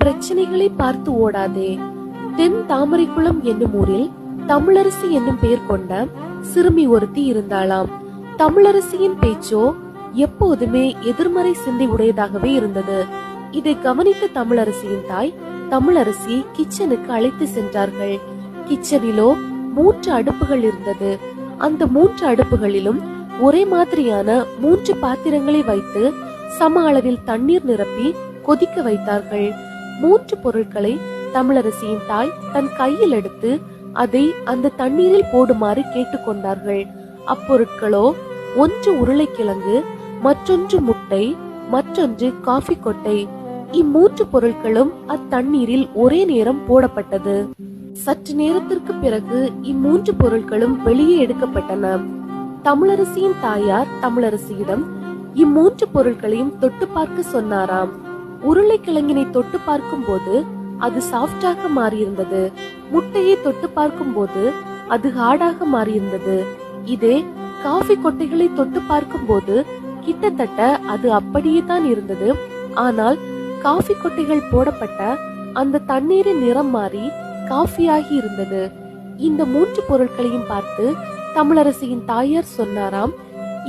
பிரச்சனைகளை பார்த்து ஓடாதே. தென் தாமரைக்குளம் என்னும் ஊரில் தமிழரசி என்னும் பெயர் கொண்ட சிறுமி ஒருத்தி இருந்தாளாம். தமிழரசியின் பேச்சோ எப்போதுமே எதிர்மறை சிந்தை உடையதாகவே இருந்தது. இதை கவனித்த தமிழரசியின் தாய் தமிழரசி கிச்சனுக்கு அழைத்து சென்றார்கள். கிச்சனிலோ 3 அடுப்புகள் இருந்தது. அந்த 3 அடுப்புகளிலும் ஒரே மாதிரியான 3 பாத்திரங்களை வைத்து சம அளவில் தண்ணீர் நிரப்பி கொதிக்க வைத்தார்கள். 3 பொருட்களை தமிழரசியின் தாய் தன் கையில் எடுத்து அதை அந்த தண்ணீரில் போடுமாறு கேட்டுக்கொண்டார்கள். அப்பொருட்களோ ஒன்று உருளைக்கிழங்கு, மற்றொன்று முட்டை, மற்றொன்று காஃபி கொட்டை. இம்மூன்று பொருட்களும் அத்தண்ணீரில் ஒரே நேரம் போடப்பட்டது. சற்று நேரத்திற்கு பிறகு இம்மூன்று பொருட்களும் வெளியே எடுக்கப்பட்டன. தமிழரசியின் தாயார் தமிழரசியிடம் இம்மூன்று பொருட்களையும் தொட்டு பார்க்க சொன்னாராம். உருளைக்கிழங்கினை தொட்டு பார்க்கும் போது அது சாஃப்டாக மாறியிருந்தது. முட்டையை தொட்டு பார்க்கும் போது அது ஹார்டாக மாறியிருந்தது. இதே காஃபி கொட்டைகளை தொட்டு பார்க்கும் போது கிட்டத்தட்ட அது அப்படியே தான் இருந்தது. ஆனால் காஃபி கொட்டைகள் போடப்பட்ட அந்த தண்ணீரின் நிறம் மாறி காஃபியாகி இருந்தது. இந்த 3 பொருட்களையும் பார்த்து தமிழரசியின் தாயார் சொன்னாராம்,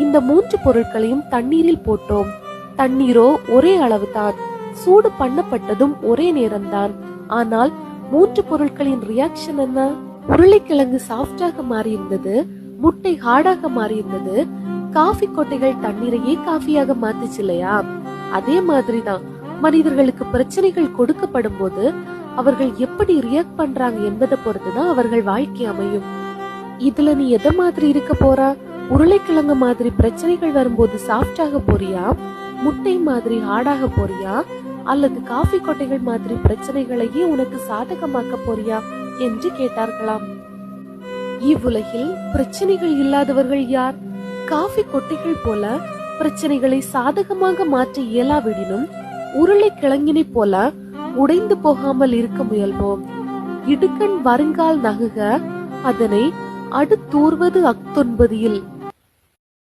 இந்த 3 பொருட்களையும் தண்ணீரில் போட்டோம். தண்ணீரோ ஒரே அளவுதான், சூடு பண்ணப்பட்டதும் ஒரே நேரம்தான். ஆனால் 3 பொருட்களின் ரியாக்ஷன் என்ன? உருளைக்கிழங்கு சாஃப்டாக மாறியிருந்தது, முட்டை ஹார்டாக மாறியிருந்தது, காஃபி கொட்டைகள் தண்ணீரையே காஃபியாக மாத்துச்சு இல்லையா? அதே மாதிரிதான் மனிதர்களுக்கு பிரச்சனைகள் கொடுக்கப்படும் போது அவர்கள் எப்படி ரியாக்ட் பண்றாங்க என்பதை பொறுத்துதான் அவர்கள் வாழ்க்கை அமையும். இதுல நீ எதை மாதிரி இருக்க போறா? உருளைக்கிழங்கு மாதிரி பிரச்சனைகள் வரும்போது சாஃப்டாக போறியா, முட்டை மாதிரி ஹார்டாக போறியா, அல்லது காஃபி கொட்டைகள் மாதிரி பிரச்சனைகளையே உனக்கு சாதகமாக்க போறியா என்று கேட்டார்களாம். இவ்வுலகில் பிரச்சனைகள் இல்லாதவர்கள் யார்? காஃபி கொட்டைகள் போல பிரச்சனைகளை சாதகமாக மாற்ற இயலாவிடினும் உருளைக்கிழங்கினை போல உடைந்து போகாமல் இருக்க முயல்வோம். இடுக்கண் வருங்கால் நகுக, அதனை அடுத்தூர்வது அக்தொன்பதில்